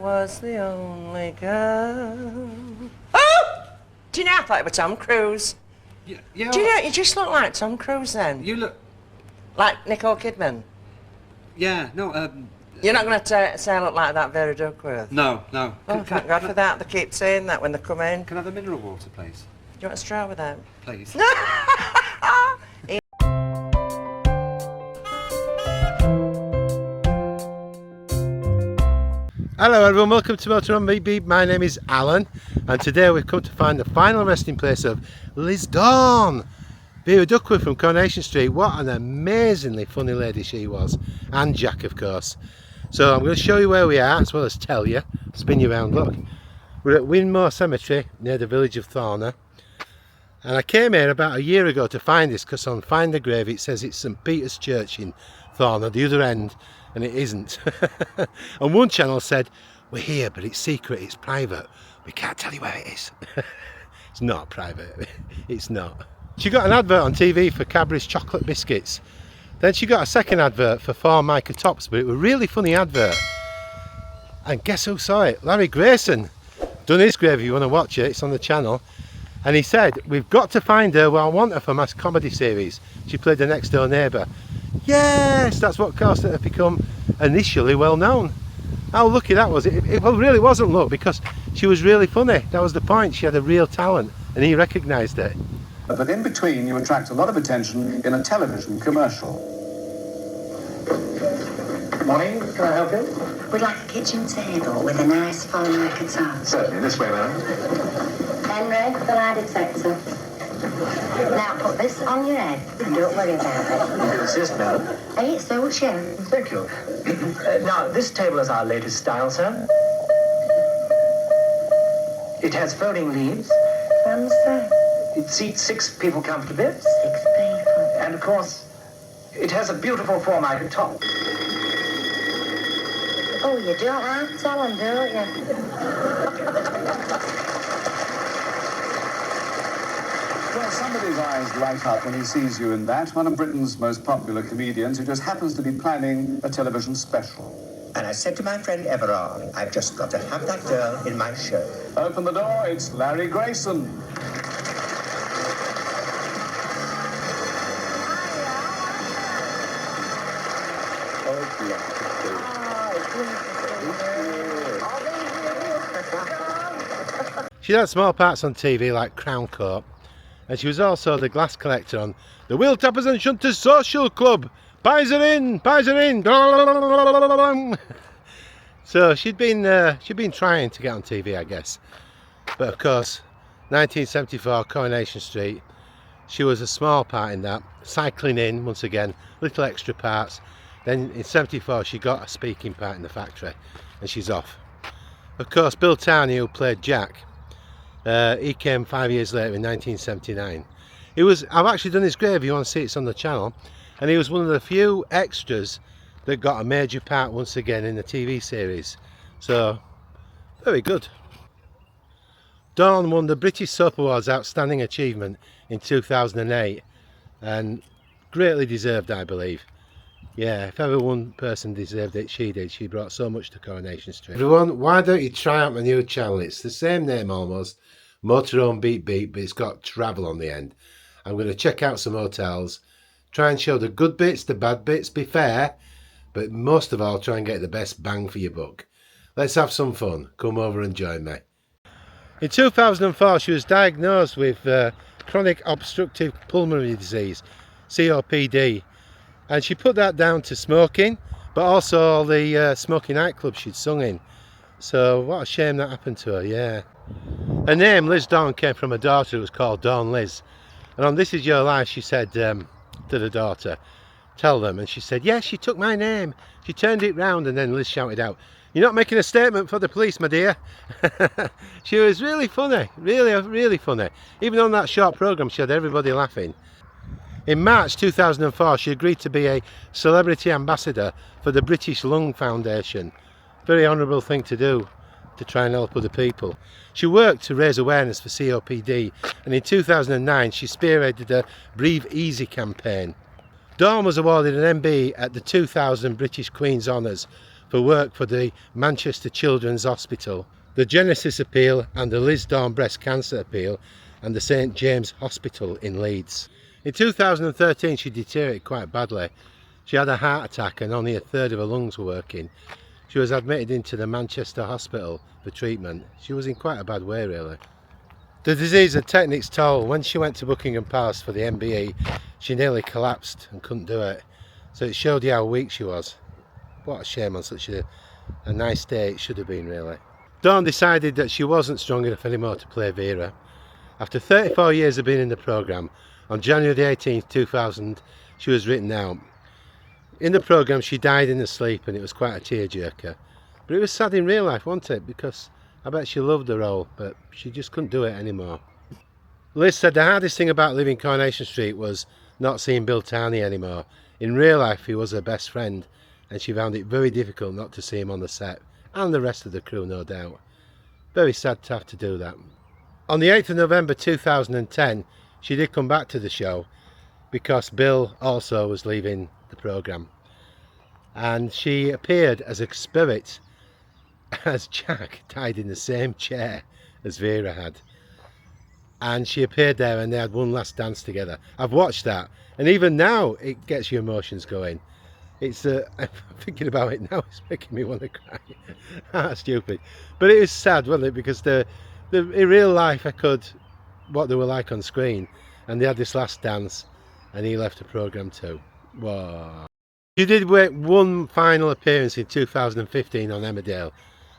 Was the only girl. Oh! Do you know I thought it was Tom Cruise? Yeah. Do you know you just look like Tom Cruise then? You look. Like Nicole Kidman? Yeah, no, You're not going to say I look like that Vera Duckworth? No. Oh, thank God for that. They keep saying that when they come in. Can I have a mineral water, please? Do you want a straw with that? Please. Hello everyone, welcome to Motorhome. My name is Alan, and today we've come to find the final resting place of Liz Dawn. Vera Duckworth from Coronation Street. What an amazingly funny lady she was, and Jack of course. So I'm going to show you where we are, as well as tell you, spin you around. Look, we're at Winmore Cemetery near the village of Thorner, and I came here about a year ago to find this, because on Find the Grave it says it's St Peter's Church in Thorner, the other end, and it isn't. And one channel said, we're here but it's secret, it's private, we can't tell you where it is. It's not private, it's not. She got an advert on TV for Cadbury's chocolate biscuits. Then she got a second advert for Formica tops, but it was a really funny advert. And guess who saw it? Larry Grayson. Done his grave if you want to watch it, it's on the channel. And he said, we've got to find her, well I want her for my comedy series. She played the next door neighbour. Yes, that's what caused her to become initially well known. How lucky that was. It really wasn't luck, because she was really funny. That was the point. She had a real talent and he recognised it. But in between, you attract a lot of attention in a television commercial. Morning, can I help you? We'd like a kitchen table with a nice Formica top. Certainly, this way, madam. Henry, the lighted sector. Now put this on your head and don't worry about it. You insist, madam. Hey, it suits you. Thank you. Now, this table is our latest style, sir. It has folding leaves. Fancy. It seats 6 people comfortably. 6 people. And, of course, it has a beautiful Formica top. Oh, you don't have to tell them, don't you? Well, somebody's eyes light up when he sees you in that. One of Britain's most popular comedians who just happens to be planning a television special. And I said to my friend Everard, I've just got to have that girl in my show. Open the door, it's Larry Grayson. She had small parts on TV like Crown Court, and she was also the glass collector on the Wheel Tappers and Shunters Social Club. Buys her in. So she'd been trying to get on TV, I guess. But of course, 1974 Coronation Street, she was a small part in that. Cycling in, once again, little extra parts. Then in 74 she got a speaking part in The Factory, and she's off. Of course, Bill Tarney, who played Jack, he came 5 years later in 1979. I've actually done his grave, if you want to see, it's on the channel, and he was one of the few extras that got a major part once again in the TV series. So, very good. Dawn won the British Soap Awards Outstanding Achievement in 2008, and greatly deserved, I believe. Yeah, if ever one person deserved it, she did. She brought so much to Coronation Street. Everyone, why don't you try out my new channel? It's the same name almost, Motorhome Beat Beat, but it's got travel on the end. I'm going to check out some hotels, try and show the good bits, the bad bits, be fair, but most of all try and get the best bang for your buck. Let's have some fun. Come over and join me. In 2004 she was diagnosed with chronic obstructive pulmonary disease, COPD. And she put that down to smoking, but also all the smoky nightclubs she'd sung in. So what a shame that happened to her, yeah. Her name, Liz Dawn, came from a daughter who was called Dawn Liz. And on This Is Your Life, she said to the daughter, tell them. And she said, yes, she took my name. She turned it round, and then Liz shouted out, you're not making a statement for the police, my dear. She was really funny, really funny. Even on that short programme, she had everybody laughing. In March 2004 she agreed to be a celebrity ambassador for the British Lung Foundation. Very honourable thing to do, to try and help other people. She worked to raise awareness for COPD, and in 2009 she spearheaded the Breathe Easy campaign. Dawn was awarded an MB at the 2000 British Queen's Honours for work for the Manchester Children's Hospital, the Genesis Appeal and the Liz Dawn Breast Cancer Appeal, and the St James Hospital in Leeds. In 2013 she deteriorated quite badly. She had a heart attack and only a third of her lungs were working. She was admitted into the Manchester Hospital for treatment. She was in quite a bad way really. The disease had taken its toll. When she went to Buckingham Palace for the MBE, she nearly collapsed and couldn't do it. So it showed you how weak she was. What a shame on such a nice day it should have been really. Dawn decided that she wasn't strong enough anymore to play Vera. After 34 years of being in the programme, on January the 18th 2000 she was written out. In the programme she died in her sleep and it was quite a tearjerker. But it was sad in real life, wasn't it? Because I bet she loved the role, but she just couldn't do it anymore. Liz said the hardest thing about leaving Coronation Street was not seeing Bill Tarney anymore. In real life he was her best friend and she found it very difficult not to see him on the set, and the rest of the crew no doubt. Very sad to have to do that. On the 8th of November 2010 she did come back to the show because Bill also was leaving the programme, and she appeared as a spirit as Jack died in the same chair as Vera had, and she appeared there and they had one last dance together. I've watched that and even now it gets your emotions going. It's I'm thinking about it now, it's making me want to cry. That's stupid, but it was sad, wasn't it, because in real life echoed what they were like on screen, and they had this last dance and he left the programme too. Whoa. She did make one final appearance in 2015 on Emmerdale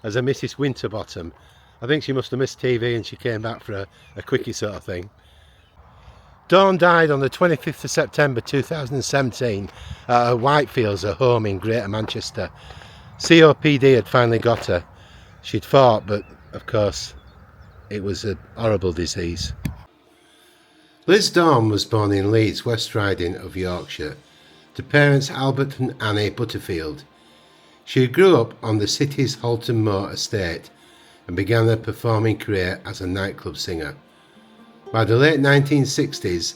as a Mrs Winterbottom. I think she must have missed TV and she came back for a quickie sort of thing. Dawn died on the 25th of September 2017 at her Whitefields, her home in Greater Manchester. COPD had finally got her. She'd fought, but of course it was a horrible disease. Liz Dawn was born in Leeds, West Riding of Yorkshire, to parents Albert and Annie Butterfield. She grew up on the city's Halton Moor estate and began her performing career as a nightclub singer. By the late 1960s,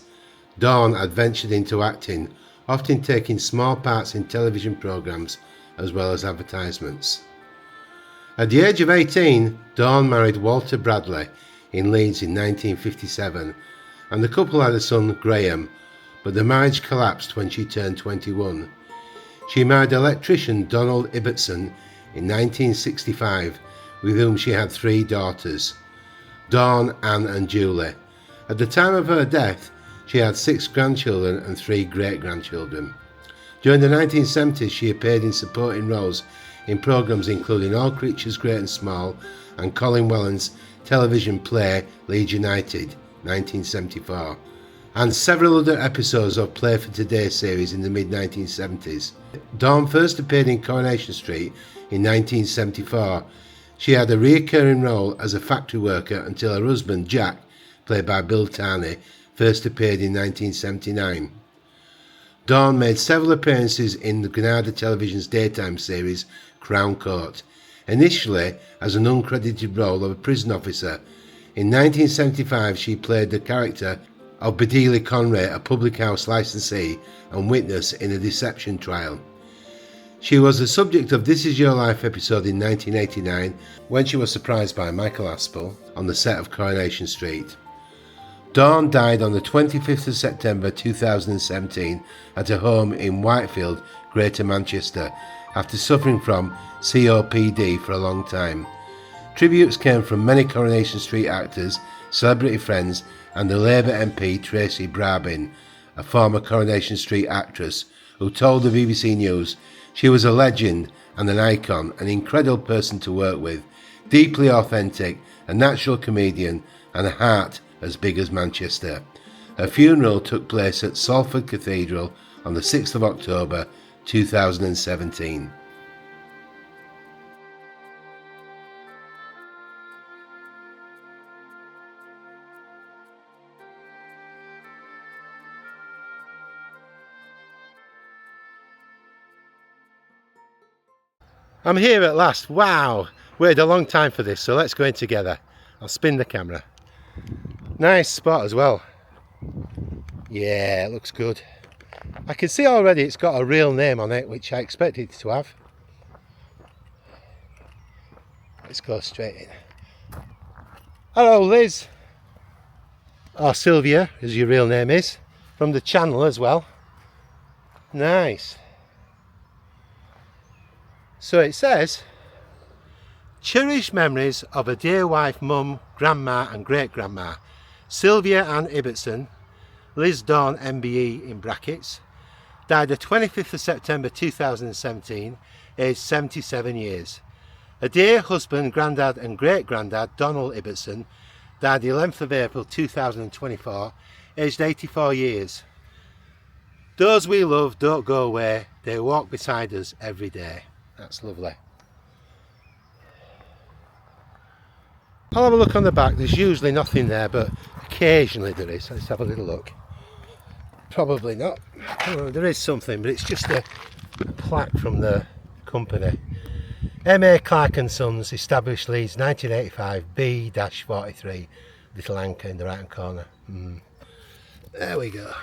Dawn had ventured into acting, often taking small parts in television programmes as well as advertisements. At the age of 18, Dawn married Walter Bradley in Leeds in 1957, and the couple had a son, Graham, but the marriage collapsed when she turned 21. She married electrician Donald Ibbotson in 1965, with whom she had 3 daughters, Dawn, Anne and Julie. At the time of her death, she had 6 grandchildren and 3 great-grandchildren. During the 1970s, she appeared in supporting roles in programmes including All Creatures Great and Small and Colin Welland's television play Leeds United, 1974, and several other episodes of Play for Today series in the mid-1970s. Dawn first appeared in Coronation Street in 1974. She had a recurring role as a factory worker until her husband, Jack, played by Bill Tarney, first appeared in 1979. Dawn made several appearances in the Granada Television's daytime series Crown Court, initially as an uncredited role of a prison officer. In 1975 she played the character of Bedelia Conray, a public house licensee and witness in a deception trial. She was the subject of This Is Your Life episode in 1989 when she was surprised by Michael Aspel on the set of Coronation Street. Dawn died on the 25th of September 2017 at her home in Whitefield, Greater Manchester, after suffering from COPD for a long time. Tributes came from many Coronation Street actors, celebrity friends and the Labour MP Tracy Brabin, a former Coronation Street actress, who told the BBC News she was a legend and an icon, an incredible person to work with, deeply authentic, a natural comedian and a heart as big as Manchester. Her funeral took place at Salford Cathedral on the 6th of October 2017. I'm here at last. Wow, waited a long time for this, so let's go in together. I'll spin the camera. Nice spot as well. Yeah, it looks good. I can see already it's got a real name on it, which I expected it to have. Let's go straight in. Hello Liz, or Sylvia as your real name is, from the channel as well. Nice. So it says, cherished memories of a dear wife, mum, grandma and great-grandma, Sylvia Ann Ibbotson, Liz Dawn MBE in brackets, died the 25th of September 2017, aged 77 years. A dear husband, granddad and great-granddad, Donald Ibbotson, died the 11th of April 2024, aged 84 years. Those we love don't go away, they walk beside us every day. That's lovely. I'll have a look on the back. There's usually nothing there, but occasionally there is. Let's have a little look. Probably not. Oh, there is something, but it's just a plaque from the company. M.A. Clark & Sons, established Leeds 1985, B-43. Little anchor in the right hand corner. There we go.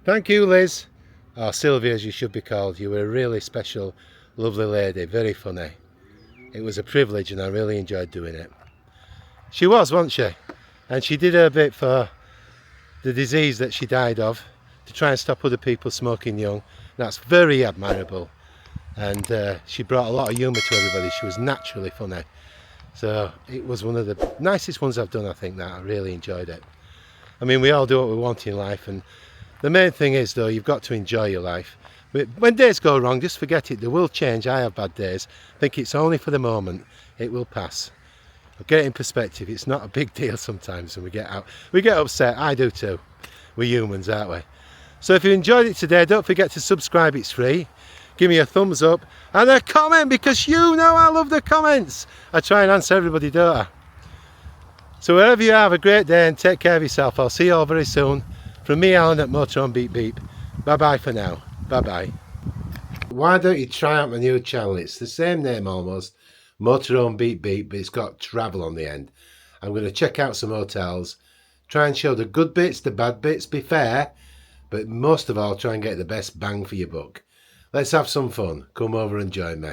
Thank you, Liz, or Sylvia as you should be called. You were a really special, lovely lady, very funny. It was a privilege and I really enjoyed doing it. She was, wasn't she? And she did her bit for the disease that she died of, to try and stop other people smoking young. That's very admirable. And she brought a lot of humour to everybody. She was naturally funny. So it was one of the nicest ones I've done, I think, that I really enjoyed it. I mean, we all do what we want in life, and the main thing is, though, you've got to enjoy your life. But when days go wrong, just forget it. They will change. I have bad days. I think it's only for the moment. It will pass. But get it in perspective. It's not a big deal sometimes when we get out. We get upset. I do too. We're humans, aren't we? So if you enjoyed it today, don't forget to subscribe. It's free. Give me a thumbs up and a comment, because you know I love the comments. I try and answer everybody, don't I? So wherever you are, have a great day and take care of yourself. I'll see you all very soon. From me, Alan, at Motorhome Beep Beep. Bye bye for now. Bye bye. Why don't you try out my new channel? It's the same name almost, Motorhome Beep Beep, but it's got travel on the end. I'm going to check out some hotels, try and show the good bits, the bad bits, be fair, but most of all try and get the best bang for your buck. Let's have some fun. Come over and join me.